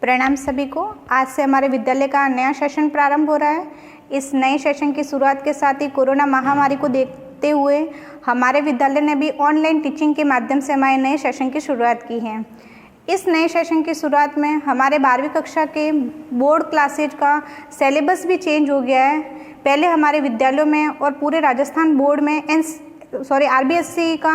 प्रणाम सभी को। आज से हमारे विद्यालय का नया सेशन प्रारंभ हो रहा है। इस नए सेशन की शुरुआत के साथ ही कोरोना महामारी को देखते हुए हमारे विद्यालय ने भी ऑनलाइन टीचिंग के माध्यम से हमारे नए सेशन की शुरुआत की है। इस नए सेशन की शुरुआत में हमारे 12वीं कक्षा के बोर्ड क्लासेज का सिलेबस भी चेंज हो गया है। पहले हमारे विद्यालयों में और पूरे राजस्थान बोर्ड में RBSC का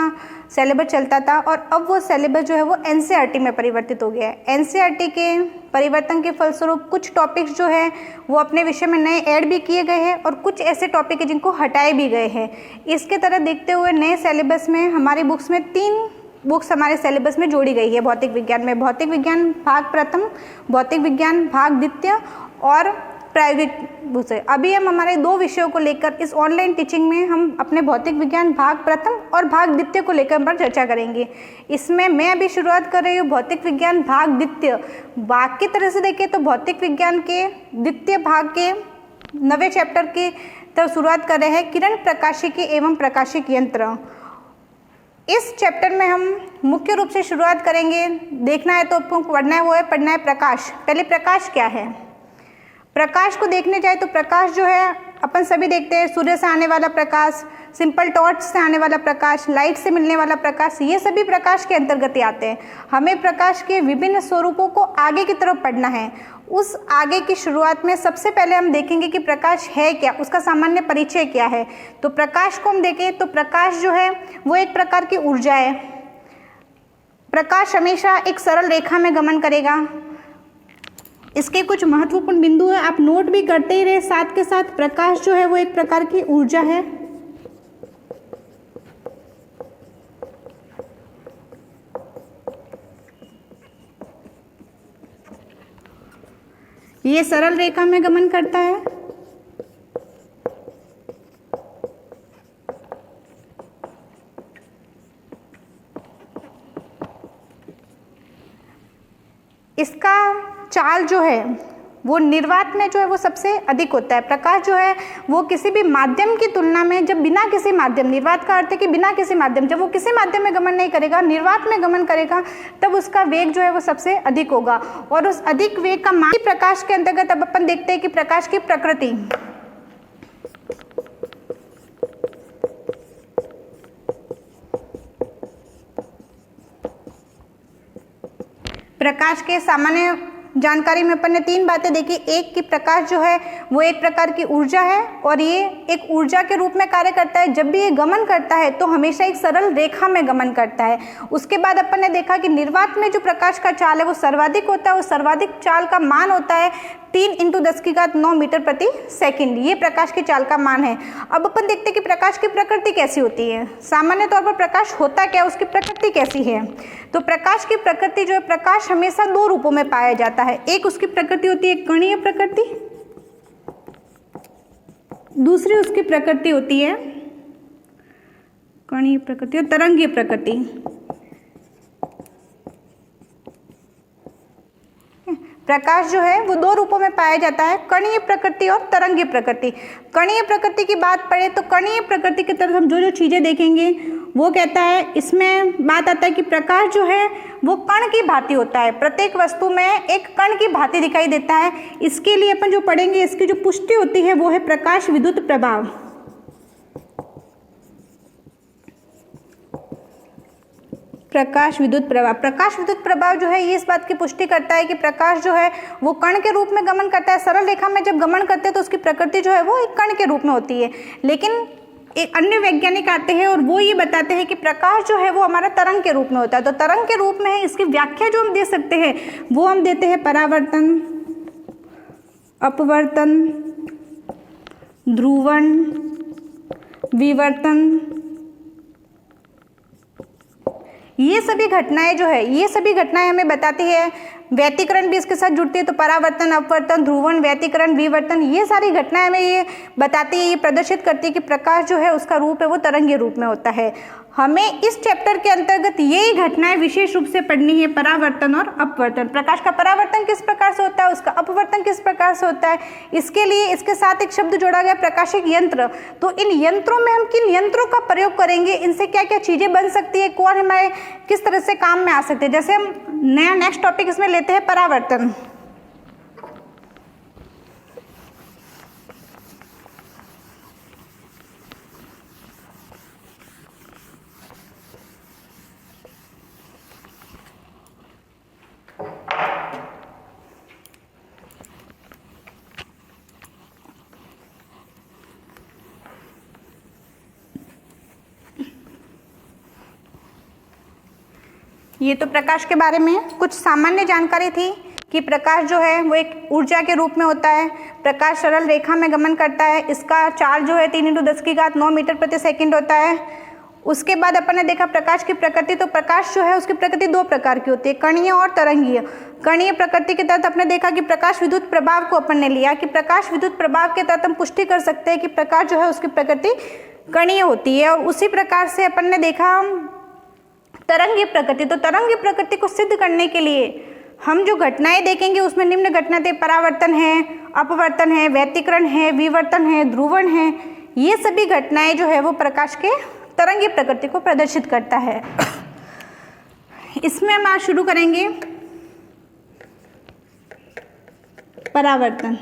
सिलेबस चलता था और अब वो सिलेबस जो है वो NCERT में परिवर्तित हो गया है। NCERT के परिवर्तन के फलस्वरूप कुछ टॉपिक्स जो है वो अपने विषय में नए ऐड भी किए गए हैं और कुछ ऐसे टॉपिक हैं जिनको हटाए भी गए हैं। इसके तरह देखते हुए नए सिलेबस में हमारी बुक्स में 3 बुक्स हमारे सिलेबस में जोड़ी गई है। भौतिक विज्ञान में भौतिक विज्ञान भाग प्रथम, भौतिक विज्ञान भाग द्वितीय और प्रायोगिक विषय। अभी हम हमारे 2 विषयों को लेकर इस ऑनलाइन टीचिंग में हम अपने भौतिक विज्ञान भाग प्रथम और भाग द्वितीय को लेकर पर चर्चा करेंगे। इसमें मैं अभी शुरुआत कर रही हूँ भौतिक विज्ञान भाग द्वितीय। भाग की तरह से देखें तो भौतिक विज्ञान के द्वितीय भाग के 9वें चैप्टर की तरफ शुरुआत कर रहे हैं, किरण प्रकाशिकी एवं प्रकाशिक यंत्र। इस चैप्टर में हम मुख्य रूप से शुरुआत करेंगे। देखना है तो आपको पढ़ना है प्रकाश। पहले प्रकाश क्या है? प्रकाश को देखने जाए तो प्रकाश जो है अपन सभी देखते हैं, सूर्य से आने वाला प्रकाश, सिंपल टॉर्च से आने वाला प्रकाश, लाइट से मिलने वाला प्रकाश, ये सभी प्रकाश के अंतर्गत आते हैं। हमें प्रकाश के विभिन्न स्वरूपों को आगे की तरफ पढ़ना है। उस आगे की शुरुआत में सबसे पहले हम देखेंगे कि प्रकाश है क्या, उसका सामान्य परिचय क्या है। तो प्रकाश को हम देखें तो प्रकाश जो है वो एक प्रकार की ऊर्जा है। प्रकाश हमेशा एक सरल रेखा में गमन करेगा। इसके कुछ महत्वपूर्ण बिंदु है, आप नोट भी करते ही रहे। साथ के साथ प्रकाश जो है वो एक प्रकार की ऊर्जा है। ये सरल रेखा में गमन करता है। इसका चाल जो है वो निर्वात में जो है वो सबसे अधिक होता है। प्रकाश जो है वो किसी भी माध्यम की तुलना में जब बिना किसी माध्यम, निर्वात का अर्थ है कि बिना किसी माध्यम, जब वो किसी माध्यम में गमन नहीं करेगा, निर्वात में गमन करेगा, तब उसका वेग जो है वो सबसे अधिक होगा। और उस अधिक वेग का मान प्रकाश के अंतर्गत अब अपन देखते हैं कि प्रकाश की प्रकृति। प्रकाश के सामान्य जानकारी में अपन ने 3 बातें देखी। एक कि प्रकाश जो है वो एक प्रकार की ऊर्जा है और ये एक ऊर्जा के रूप में कार्य करता है। जब भी ये गमन करता है तो हमेशा एक सरल रेखा में गमन करता है। उसके बाद अपन ने देखा कि निर्वात में जो प्रकाश का चाल है वो सर्वाधिक होता है। वो सर्वाधिक चाल का मान होता है 3 × 10⁻⁹ मीटर प्रति सेकंड। ये प्रकाश की चाल का मान है। अब अपन देखते हैं कि प्रकाश की प्रकृति कैसी होती है। सामान्य तौर पर प्रकाश होता क्या है, उसकी प्रकृति कैसी है। तो प्रकाश की प्रकृति जो है, प्रकाश हमेशा 2 रूपों में पाया जाता है। एक उसकी प्रकृति होती है कणीय प्रकृति, दूसरी उसकी प्रकृति होती है कणीय प्रकृति और तरंगीय प्रकृति। प्रकाश जो है वो 2 रूपों में पाया जाता है, कणीय प्रकृति और तरंगीय प्रकृति। कणीय प्रकृति की बात पड़े तो कणीय प्रकृति की तरफ हम जो चीजें देखेंगे वो कहता है, इसमें बात आता है कि प्रकाश जो है वो कण की भांति होता है। प्रत्येक वस्तु में एक कण की भांति दिखाई देता है। इसके लिए अपन जो पढ़ेंगे, इसकी जो पुष्टि होती है वो है प्रकाश विद्युत प्रभाव। प्रकाश विद्युत प्रभाव। प्रकाश विद्युत प्रभाव जो है ये इस बात की पुष्टि करता है कि प्रकाश जो है वो कण के रूप में गमन करता है। सरल रेखा में जब गमन करते हैं तो उसकी प्रकृति जो है वो एक कण के रूप में होती है। लेकिन एक अन्य वैज्ञानिक आते हैं और वो ये बताते हैं कि प्रकाश जो है वो हमारा तरंग के रूप में होता है। तो तरंग के रूप में है, इसकी व्याख्या जो हम दे सकते हैं वो हम देते हैं परावर्तन, अपवर्तन, ध्रुवण, विवर्तन। ये सभी घटनाएं जो है, ये सभी घटनाएं हमें बताती है। व्यतिकरण भी इसके साथ जुड़ती है। तो परावर्तन, अपवर्तन, ध्रुवण, व्यतिकरण, विवर्तन, ये सारी घटनाएं हमें ये बताती है, ये प्रदर्शित करती है कि प्रकाश जो है उसका रूप है वो तरंगीय रूप में होता है। हमें इस चैप्टर के अंतर्गत यही घटनाएं विशेष रूप से पढ़नी है, परावर्तन और अपवर्तन। प्रकाश का परावर्तन किस प्रकार से होता है, उसका अपवर्तन किस प्रकार से होता है। इसके लिए इसके साथ एक शब्द जोड़ा गया, प्रकाशिक यंत्र। तो इन यंत्रों में हम किन यंत्रों का प्रयोग करेंगे, इनसे क्या क्या चीजें बन सकती है, कौन हमारे किस तरह से काम में आ सकते हैं। जैसे हम नया नेक्स्ट टॉपिक इसमें लेते हैं परावर्तन। ये तो प्रकाश के बारे में कुछ सामान्य जानकारी थी कि प्रकाश जो है वो एक ऊर्जा के रूप में होता है। प्रकाश सरल रेखा में गमन करता है। इसका चार्ज जो है 3×10⁹ मीटर प्रति सेकंड होता है। उसके बाद अपन ने देखा प्रकाश की प्रकृति। तो प्रकाश जो है उसकी प्रकृति दो प्रकार की होती है, कणीय और तरंगीय। कणीय प्रकृति के तहत अपने देखा कि प्रकाश विद्युत प्रभाव को अपन ने लिया कि प्रकाश विद्युत प्रभाव के तहत हम पुष्टि कर सकते हैं कि प्रकाश जो है उसकी प्रकृति कणीय होती है। और उसी प्रकार से अपन ने देखा तरंगीय प्रकृति। तो तरंगीय प्रकृति को सिद्ध करने के लिए हम जो घटनाएं देखेंगे उसमें निम्न घटनाएं परावर्तन है, अपवर्तन है, व्यतिकरण है, विवर्तन है, ध्रुवण है। ये सभी घटनाएं जो है वो प्रकाश के तरंगीय प्रकृति को प्रदर्शित करता है। इसमें हम आज शुरू करेंगे परावर्तन।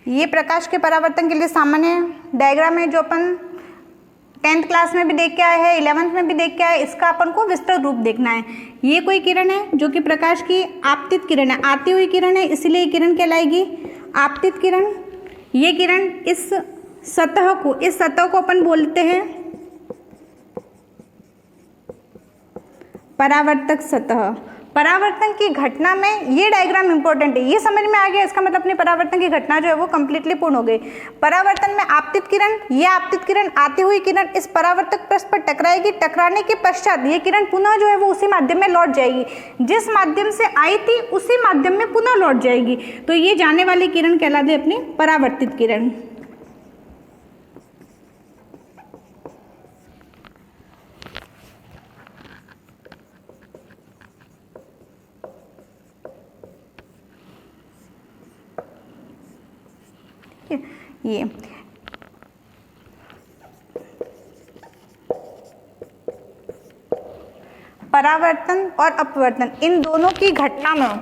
ये प्रकाश के परावर्तन के लिए सामान्य डायग्राम है जो अपन 10th क्लास में भी देख के आए हैं, 11th में भी देख के आए। इसका अपन को विस्तृत रूप देखना है। ये कोई किरण है जो कि प्रकाश की आपतित किरण है, आती हुई किरण है, इसलिए ये किरण कहलाएगी आपतित किरण। ये किरण इस सतह को अपन बोलते हैं परावर्तक सतह। परावर्तन की घटना में ये डायग्राम इंपॉर्टेंट है। ये समझ में आ गया, इसका मतलब अपनी परावर्तन की घटना जो है वो कंप्लीटली पूर्ण हो गई। परावर्तन में आपतित किरण, ये आपतित किरण आती हुई किरण इस परावर्तक पृष्ठ पर टकराएगी। टकराने के पश्चात ये किरण पुनः जो है वो उसी माध्यम में लौट जाएगी, जिस माध्यम से आई थी उसी माध्यम में पुनः लौट जाएगी। तो ये जाने वाली किरण कहलाती है अपनी परावर्तित किरण। ये परावर्तन और अपवर्तन, इन दोनों की घटना में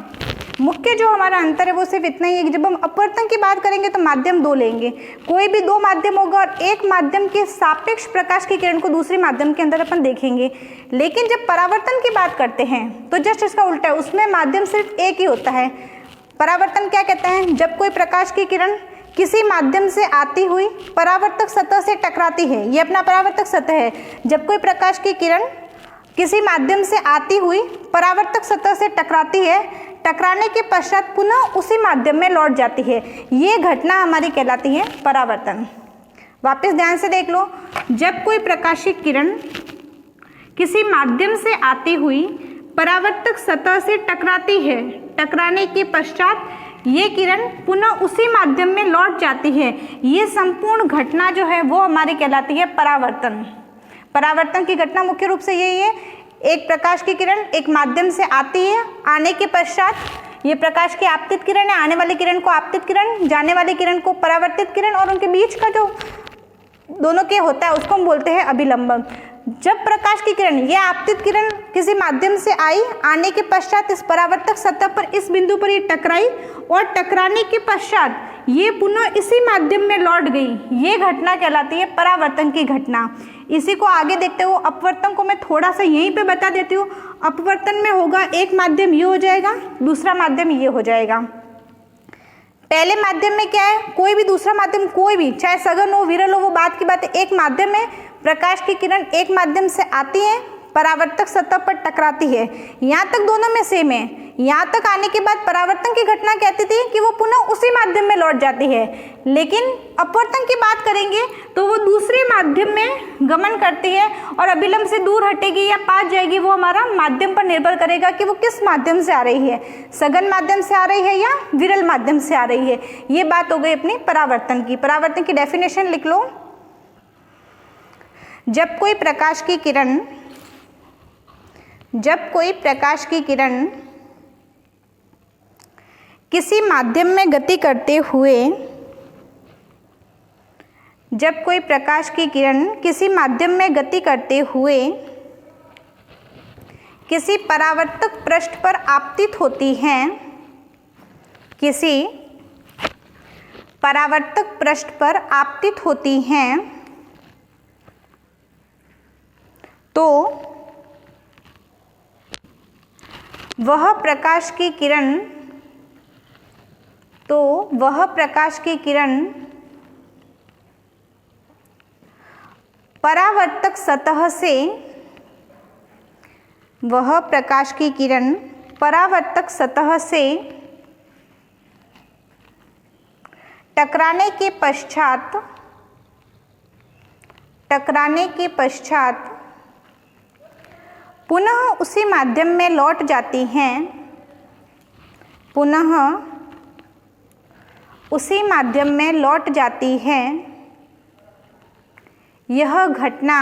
मुख्य जो हमारा अंतर है वो सिर्फ इतना ही है कि जब हम अपवर्तन की बात करेंगे तो माध्यम दो लेंगे। कोई भी दो माध्यम होगा और एक माध्यम के सापेक्ष प्रकाश की किरण को दूसरे माध्यम के अंदर अपन देखेंगे। लेकिन जब परावर्तन की बात करते हैं तो जस्ट इसका उल्टा है, उसमें माध्यम सिर्फ एक ही होता है। परावर्तन क्या कहते हैं? जब कोई प्रकाश की किरण किसी माध्यम से आती हुई परावर्तक सतह से टकराती है, ये अपना परावर्तक सतह है। जब कोई प्रकाश की किरण किसी माध्यम से आती हुई परावर्तक सतह से टकराती है, टकराने के पश्चात पुनः उसी माध्यम में लौट जाती है, ये घटना हमारी कहलाती है परावर्तन। वापस ध्यान से देख लो, जब कोई प्रकाशीय किरण किसी माध्यम से आती हुई परावर्तक सतह से टकराती है, टकराने के पश्चात ये किरण पुनः उसी माध्यम में लौट जाती है, ये संपूर्ण घटना जो है वो हमारी कहलाती है परावर्तन। परावर्तन की घटना मुख्य रूप से यही है, एक प्रकाश की किरण एक माध्यम से आती है, आने के पश्चात ये प्रकाश की आपतित किरण है, आने वाली किरण को आपतित किरण, जाने वाली किरण को परावर्तित किरण, और उनके बीच का जो दोनों के होता है उसको हम बोलते हैं अभिलंबन। जब प्रकाश की किरण, यह आपतित किरण किसी माध्यम से आई, आने के पश्चात इस परावर्तक सतह पर इस बिंदु पर ये टकराई और टकराने के पश्चात ये पुनः इसी माध्यम में लौट गई, ये घटना कहलाती है परावर्तन की घटना। इसी को आगे देखते हुए अपवर्तन को मैं थोड़ा सा यहीं पे बता देती हूँ। अपवर्तन में होगा एक माध्यम ये हो जाएगा, दूसरा माध्यम ये हो जाएगा। पहले माध्यम में क्या है, कोई भी दूसरा माध्यम, कोई भी चाहे सघन हो विरल हो वो बात की बात है, एक माध्यम में प्रकाश की किरण एक माध्यम से आती है, परावर्तक सतह पर टकराती है, यहाँ तक दोनों में सेम है। यहाँ तक आने के बाद परावर्तन की घटना कहती थी कि वो पुनः उसी माध्यम में लौट जाती है। लेकिन अपवर्तन की बात करेंगे तो वो दूसरे माध्यम में गमन करती है और अभिलंब से दूर हटेगी या पास जाएगी, वो हमारा माध्यम पर निर्भर करेगा कि वो किस माध्यम से आ रही है, सघन माध्यम से आ रही है या विरल माध्यम से आ रही है। ये बात हो गई अपनी परावर्तन की। परावर्तन की डेफिनेशन लिख लो। जब कोई प्रकाश की किरण किसी माध्यम में गति करते हुए, जब कोई प्रकाश की किरण किसी माध्यम में गति करते हुए किसी परावर्तक पृष्ठ पर आपतित होती हैं, किसी परावर्तक पृष्ठ पर आपतित होती हैं तो वह प्रकाश की किरण परावर्तक सतह से टकराने के पश्चात पुनः उसी माध्यम में लौट जाती हैं, यह घटना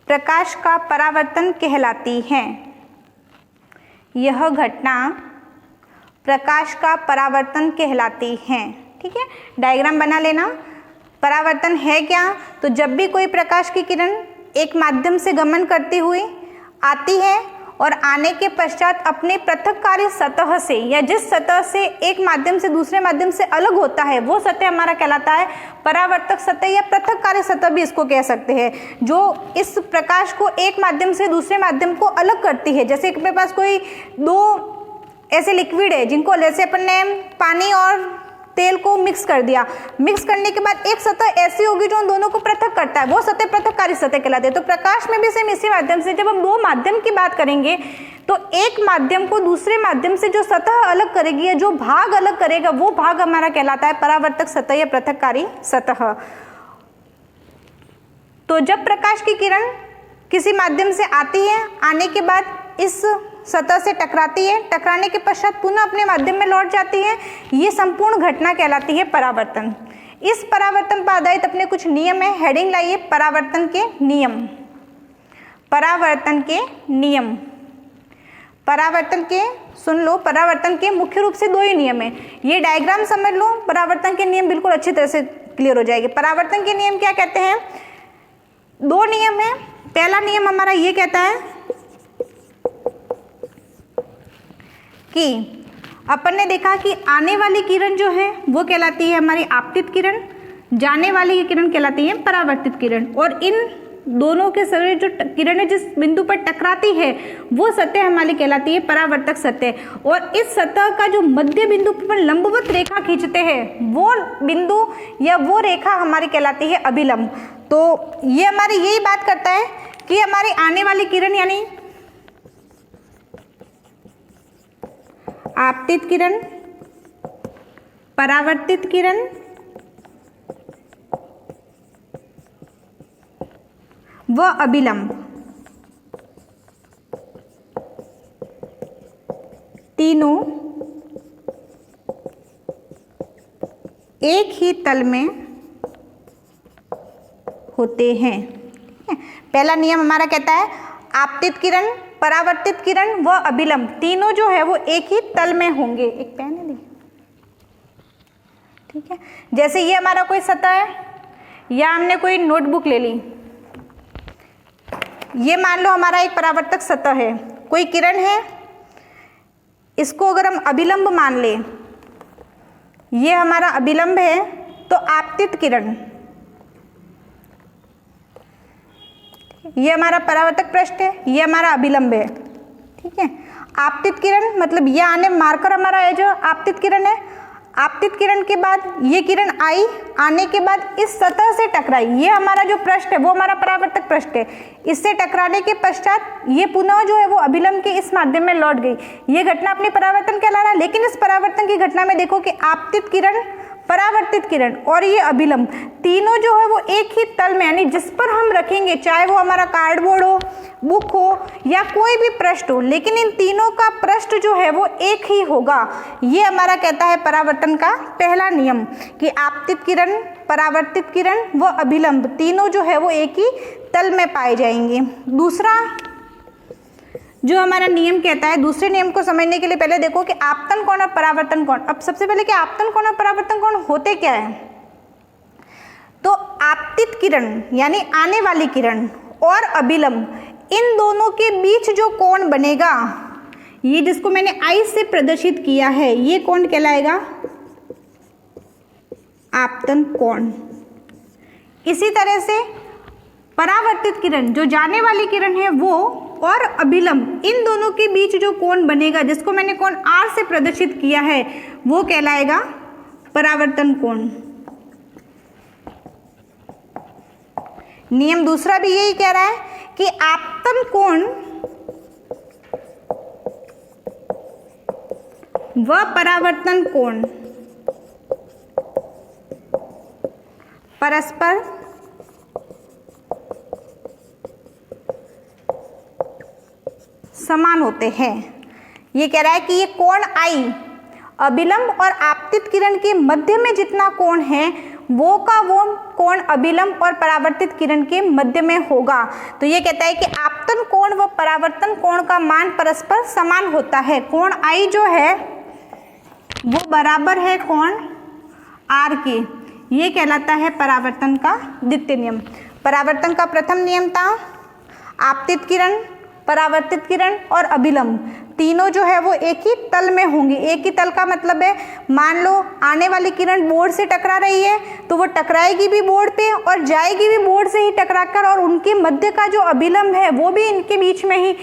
प्रकाश का परावर्तन कहलाती है। ठीक है, डायग्राम बना लेना। परावर्तन है क्या? तो जब भी कोई प्रकाश की किरण एक माध्यम से गमन करती हुई आती है और आने के पश्चात अपने पृथक्कारी सतह से या जिस सतह से एक माध्यम से दूसरे माध्यम से अलग होता है वो सतह हमारा कहलाता है परावर्तक सतह या पृथक्कारी सतह भी इसको कह सकते हैं, जो इस प्रकाश को एक माध्यम से दूसरे माध्यम को अलग करती है। जैसे अपने पास कोई दो ऐसे लिक्विड है जिनको जैसे अपन ने पानी और तेल को मिक्स कर दिया, मिक्स करने के बाद एक सतह ऐसी होगी जो उन दोनों को पृथक करता है, वो सतह पृथक्कारी सतह कहलाती है। तो प्रकाश में भी सेम इसी माध्यम से जब हम दो माध्यम की बात करेंगे तो एक माध्यम को दूसरे माध्यम से जो सतह अलग करेगी या जो भाग अलग करेगा वो भाग हमारा कहलाता है परावर्तक सतह या पृथक्कारी सतह। तो जब प्रकाश की किरण किसी माध्यम से आती है, आने के बाद इस सतह से टकराती है, टकराने के पश्चात पुनः अपने माध्यम में लौट जाती है, ये संपूर्ण घटना कहलाती है परावर्तन। इस परावर्तन पर आधारित अपने कुछ नियम है, हेडिंग लाइए परावर्तन के नियम। सुन लो, परावर्तन के मुख्य रूप से दो ही नियम है, ये डायग्राम समझ लो, परावर्तन के नियम बिल्कुल अच्छी तरह से क्लियर हो जाएंगे। परावर्तन के नियम क्या कहते हैं? दो नियम है। पहला नियम हमारा ये कहता है कि अपन ने देखा कि आने वाली किरण जो है वो कहलाती है हमारी आपतित किरण, जाने वाली किरण कहलाती है परावर्तित किरण, और इन दोनों के सभी जो किरणें जिस बिंदु पर टकराती है वो सतह हमारी कहलाती है परावर्तक सतह। और इस सतह का जो मध्य बिंदु पर लंबवत रेखा खींचते हैं वो बिंदु या वो रेखा हमारी कहलाती है अभिलंब। तो ये हमारी यही बात करता है कि हमारी आने वाली किरण यानी आपतित किरण, परावर्तित किरण व अभिलंब तीनों एक ही तल में होते हैं। पहला नियम हमारा कहता है आपतित किरण, परावर्तित किरण व अभिलंब तीनों जो है वो एक ही तल में होंगे। एक पेन है, ठीक है। जैसे ये हमारा कोई सतह है या हमने कोई नोटबुक ले ली, ये मान लो हमारा एक परावर्तक सतह है, कोई किरण है, इसको अगर हम अभिलंब मान ले, ये हमारा अभिलंब है, तो आपतित किरण, ये हमारा परावर्तक पृष्ठ है, ये हमारा अभिलंब है। ठीक है, आपतित किरण मतलब ये आने मार्कर हमारा है जो आपतित किरण है। आपतित किरण के बाद ये किरण आई, आने के बाद इस सतह से टकराई, ये हमारा जो पृष्ठ है वो हमारा परावर्तक पृष्ठ है। इससे टकराने के पश्चात ये पुनः जो है वो अभिलंब के इस माध्यम में लौट गई, ये घटना अपनी परावर्तन कहला रहा है। लेकिन इस परावर्तन की घटना में देखो कि आपतित किरण, परावर्तित किरण और ये अभिलंब तीनों जो है वो एक ही तल में, यानी जिस पर हम रखेंगे, चाहे वो हमारा कार्डबोर्ड हो, बुक हो या कोई भी पृष्ठ हो, लेकिन इन तीनों का पृष्ठ जो है वो एक ही होगा। ये हमारा कहता है परावर्तन का पहला नियम कि आपतित किरण, परावर्तित किरण व अभिलंब तीनों जो है वो एक ही तल में पाए जाएंगे। दूसरा जो हमारा नियम कहता है, दूसरे नियम को समझने के लिए पहले देखो कि आपतन कोण और परावर्तन कोण। अब सबसे पहले कि आपतन कोण और परावर्तन कोण होते क्या है। तो आपतित किरण यानी आने वाली किरण और अभिलंब, इन दोनों के बीच जो कोण बनेगा, ये जिसको मैंने आई से प्रदर्शित किया है, ये कोण कहलाएगा आपतन कोण। इसी तरह से परावर्तित किरण, जो जाने वाली किरण है वो, और अभिलंब, इन दोनों के बीच जो कोण बनेगा, जिसको मैंने कोण आर से प्रदर्शित किया है, वो कहलाएगा परावर्तन कोण। नियम दूसरा भी यही कह रहा है कि आपतन कोण व परावर्तन कोण परस्पर समान होते हैं। ये कह रहा है कि ये कोण आई अभिलंब और आपतित किरण के मध्य में जितना कोण है वो का वो कोण अभिलंब और परावर्तित किरण के मध्य में होगा। तो ये कहता है कि आपतन कोण व परावर्तन कोण का मान परस्पर समान होता है। कोण आई जो है वो बराबर है कोण आर के। ये कहलाता है परावर्तन का द्वितीय नियम। परावर्तन का प्रथम नियम था आपतित किरण, परावर्तित किरण और अभिलंब तीनों जो है वो एक ही तल में होंगी। एक ही तल का मतलब है, मान लो आने वाली किरण बोर्ड से टकरा रही है तो वो टकराएगी भी बोर्ड पे और जाएगी भी बोर्ड से ही टकराकर, और उनके मध्य का जो अभिलंब है वो भी इनके बीच में ही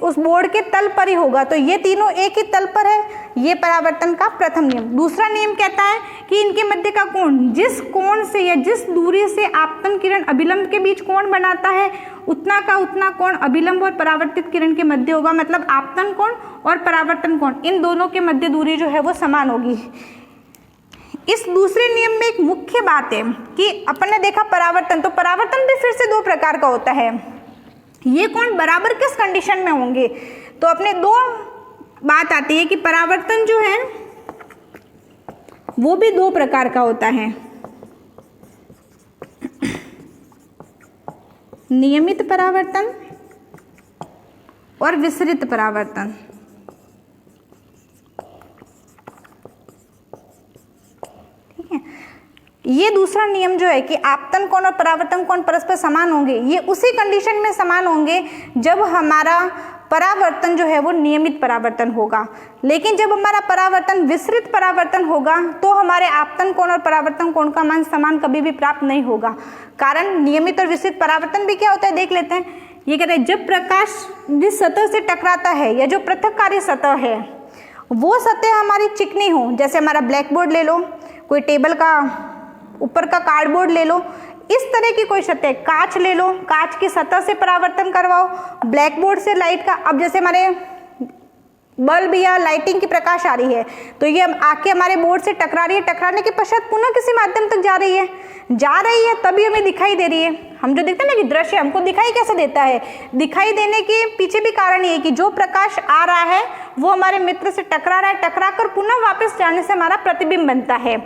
उस बोर्ड के तल पर ही होगा। तो ये तीनों एक ही तल पर है। ये परावर्तन का प्रथम नियम। दूसरा नियम कहता है कि इनके मध्य का कोण, जिस कोण से या जिस दूरी से आपतन किरण अभिलंब के बीच कोण बनाता है उतना का उतना कोण अभिलंब और परावर्तित किरण के मध्य होगा। मतलब आपतन कोण और परावर्तन कोण, इन दोनों के मध्य दूरी जो है वो समान होगी। इस दूसरे नियम में एक मुख्य बात है कि अपन ने देखा परावर्तन, तो परावर्तन भी फिर से दो प्रकार का होता है। ये कोण बराबर किस कंडीशन में होंगे, तो अपने दो बात आती है कि परावर्तन जो है वो भी दो प्रकार का होता है, नियमित परावर्तन और विसरित परावर्तन। ठीक है, ये दूसरा नियम जो है कि आपतन कोण और परावर्तन कोण परस्पर समान होंगे, ये उसी कंडीशन में समान होंगे जब हमारा परावर्तन जो है वो नियमित परावर्तन होगा। लेकिन जब हमारा परावर्तन विसरित परावर्तन होगा तो हमारे आपतन कोण और परावर्तन कोण का मान समान कभी भी प्राप्त नहीं होगा। कारण नियमित और विसरित परावर्तन भी क्या होता है देख लेते हैं। ये कहते हैं जब प्रकाश जिस सतह से टकराता है या जो पृथककारी सतह है वो सतह हमारी चिकनी हो, जैसे हमारा ब्लैक बोर्ड ले लो, कोई टेबल का ऊपर का कार्डबोर्ड ले लो, इस तरह की कोई सतह, कांच ले लो, कांच की सतह से परावर्तन करवाओ, ब्लैक बोर्ड से लाइट का, अब जैसे हमारे बल्ब या लाइटिंग की प्रकाश आ रही है तो ये आके हमारे बोर्ड से टकरा रही है, टकराने के पश्चात पुनः किसी माध्यम तक जा रही है तभी हमें दिखाई दे रही है। हम जो देखते हैं ना कि दृश्य हमको दिखाई कैसे देता है, दिखाई देने के पीछे भी कारण ये है कि जो प्रकाश आ रहा है वो हमारे मित्र से टकरा रहा है, टकरा कर पुनः वापस जाने से हमारा प्रतिबिंब बनता है।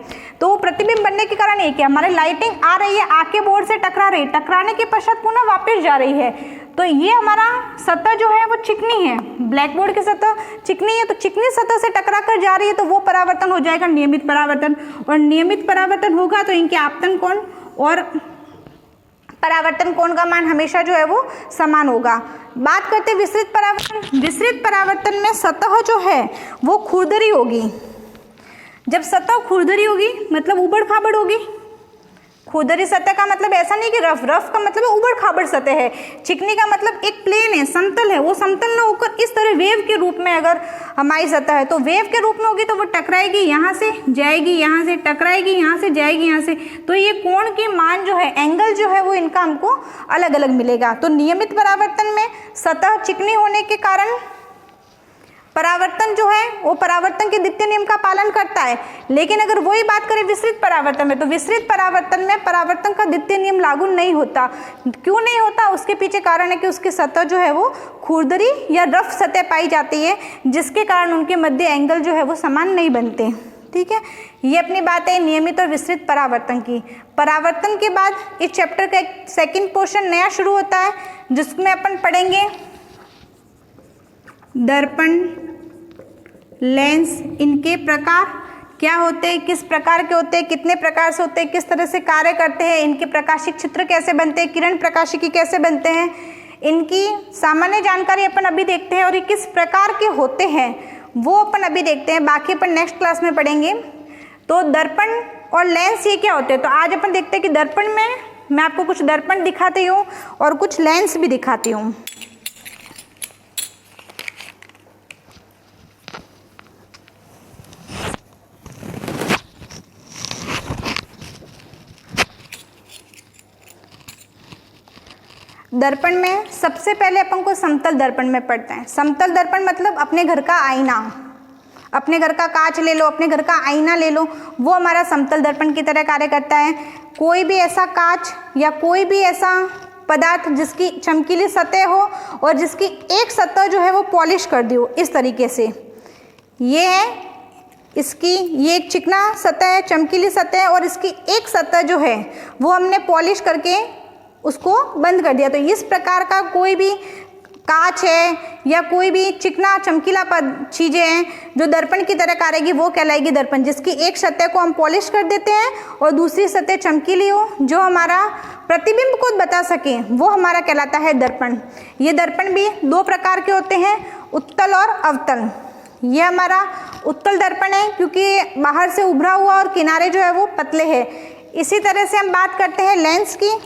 तो प्रतिबिंब बनने के कारण ये कि हमारे लाइटिंग आ रही है, आके बोर्ड से टकरा रही है, टकराने के पश्चात पुनः वापस जा रही है, तो ये हमारा सतह जो है वो चिकनी है, ब्लैक बोर्ड की सतह चिकनी है, तो चिकनी सतह से टकरा कर जा रही है तो वो परावर्तन हो जाएगा नियमित परावर्तन। और नियमित परावर्तन होगा तो इनके आपतन कोण और परावर्तन कोण का मान हमेशा जो है वो समान होगा। बात करते हैं विसरित परावर्तन। विसरित परावर्तन में सतह जो है वो खुरदरी होगी। जब सतह खुरदरी होगी मतलब उबड़ खाबड़ होगी। खुरदरी सतह का मतलब ऐसा नहीं कि रफ, रफ का मतलब उबड़ खाबड़ सतह है। चिकनी का मतलब एक प्लेन है, समतल है, वो समतल ना होकर इस तरह वेव के रूप में अगर हमारी सतह है तो वेव के रूप में होगी तो वो टकराएगी, यहाँ से जाएगी, यहाँ से टकराएगी, यहाँ से जाएगी, यहाँ से, तो ये कोण के मान जो है, एंगल जो है वो इनका हमको अलग अलग मिलेगा। तो नियमित परावर्तन में सतह चिकनी होने के कारण परावर्तन जो है वो परावर्तन के द्वितीय नियम का पालन करता है। लेकिन अगर वही बात करें विसरित परावर्तन में, तो विसरित परावर्तन में परावर्तन का द्वितीय नियम लागू नहीं होता। क्यों नहीं होता, उसके पीछे कारण है कि उसकी सतह जो है वो खुरदरी या रफ सतह पाई जाती है, जिसके कारण उनके मध्य एंगल जो है वो समान नहीं बनते। ठीक है, ये अपनी बात है नियमित और विसरित परावर्तन की। परावर्तन के बाद इस चैप्टर का एक सेकेंड पोर्शन नया शुरू होता है जिसमें अपन पढ़ेंगे दर्पण, लेंस, इनके प्रकार क्या होते हैं, किस प्रकार के होते हैं, कितने प्रकार से होते हैं, किस तरह से कार्य करते हैं, इनके प्रकाशिक चित्र कैसे बनते हैं, किरण प्रकाशिकी कैसे बनते हैं, इनकी सामान्य जानकारी अपन अभी देखते हैं और ये किस प्रकार के होते हैं वो अपन अभी देखते हैं, बाकी अपन नेक्स्ट क्लास में पढ़ेंगे। तो दर्पण और लेंस ये क्या होते हैं, तो आज अपन देखते हैं कि दर्पण में मैं आपको कुछ दर्पण दिखाती हूँ और कुछ लेंस भी दिखाती हूँ। दर्पण में सबसे पहले अपन को समतल दर्पण में पढ़ते हैं। समतल दर्पण मतलब अपने घर का आईना, अपने घर का कांच ले लो, अपने घर का आईना ले लो, वो हमारा समतल दर्पण की तरह कार्य करता है। कोई भी ऐसा कांच या कोई भी ऐसा पदार्थ जिसकी चमकीली सतह हो और जिसकी एक सतह जो है वो पॉलिश कर दी हो, इस तरीके से ये है इसकी, ये एक चिकना सतह है, चमकीली सतह है, और इसकी एक सतह जो है वो हमने पॉलिश करके उसको बंद कर दिया। तो इस प्रकार का कोई भी कांच है या कोई भी चिकना चमकीला चीजें हैं जो दर्पण की तरह करेगी वो कहलाएगी दर्पण, जिसकी एक सतह को हम पॉलिश कर देते हैं और दूसरी सतह चमकीली हो जो हमारा प्रतिबिंब को बता सके, वो हमारा कहलाता है दर्पण। ये दर्पण भी दो प्रकार के होते हैं, उत्तल और अवतल। ये हमारा उत्तल दर्पण है क्योंकि बाहर से उभरा हुआ और किनारे जो है वो पतले हैं। इसी तरह से हम बात करते हैं लेंस की।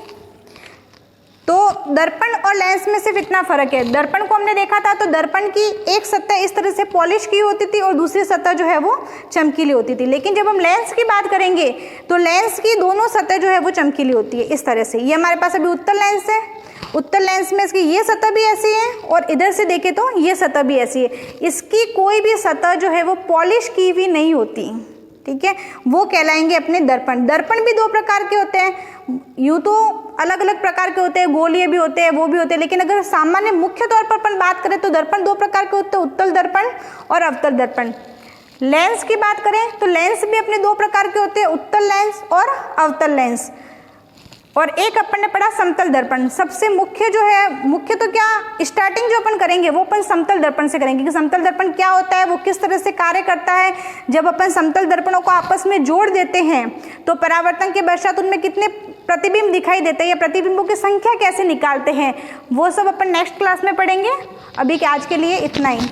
तो दर्पण और लेंस में सिर्फ इतना फर्क है, दर्पण को हमने देखा था तो दर्पण की एक सतह इस तरह से पॉलिश की होती थी और दूसरी सतह जो है वो चमकीली होती थी। लेकिन जब हम लेंस की बात करेंगे तो लेंस की दोनों सतह जो है वो चमकीली होती है इस तरह से। ये हमारे पास अभी उत्तल लेंस है, उत्तल लेंस में इसकी ये सतह भी ऐसी है और इधर से देखें तो ये सतह भी ऐसी है, इसकी कोई भी सतह जो है वो पॉलिश की हुई नहीं होती, ठीक है, वो कहलाएंगे अपने दर्पण। दर्पण भी दो प्रकार के होते हैं, यूँ तो अलग अलग प्रकार के होते हैं, गोलीय भी होते हैं, वो भी होते हैं, लेकिन अगर सामान्य मुख्य तौर पर अपन बात करें तो दर्पण दो प्रकार के होते हैं, उत्तल दर्पण और अवतल दर्पण। लेंस की बात करें तो लेंस भी अपने दो प्रकार के होते हैं, उत्तल लेंस और अवतल लेंस। और एक अपन ने पढ़ा समतल दर्पण। सबसे मुख्य जो है, मुख्य तो क्या, स्टार्टिंग जो अपन करेंगे वो अपन समतल दर्पण से करेंगे कि समतल दर्पण क्या होता है, वो किस तरह से कार्य करता है। जब अपन समतल दर्पणों को आपस में जोड़ देते हैं तो परावर्तन के पश्चात उनमें कितने प्रतिबिंब दिखाई देते हैं या प्रतिबिंबों की संख्या कैसे निकालते हैं, वो सब अपन नेक्स्ट क्लास में पढ़ेंगे। अभी के आज के लिए इतना ही।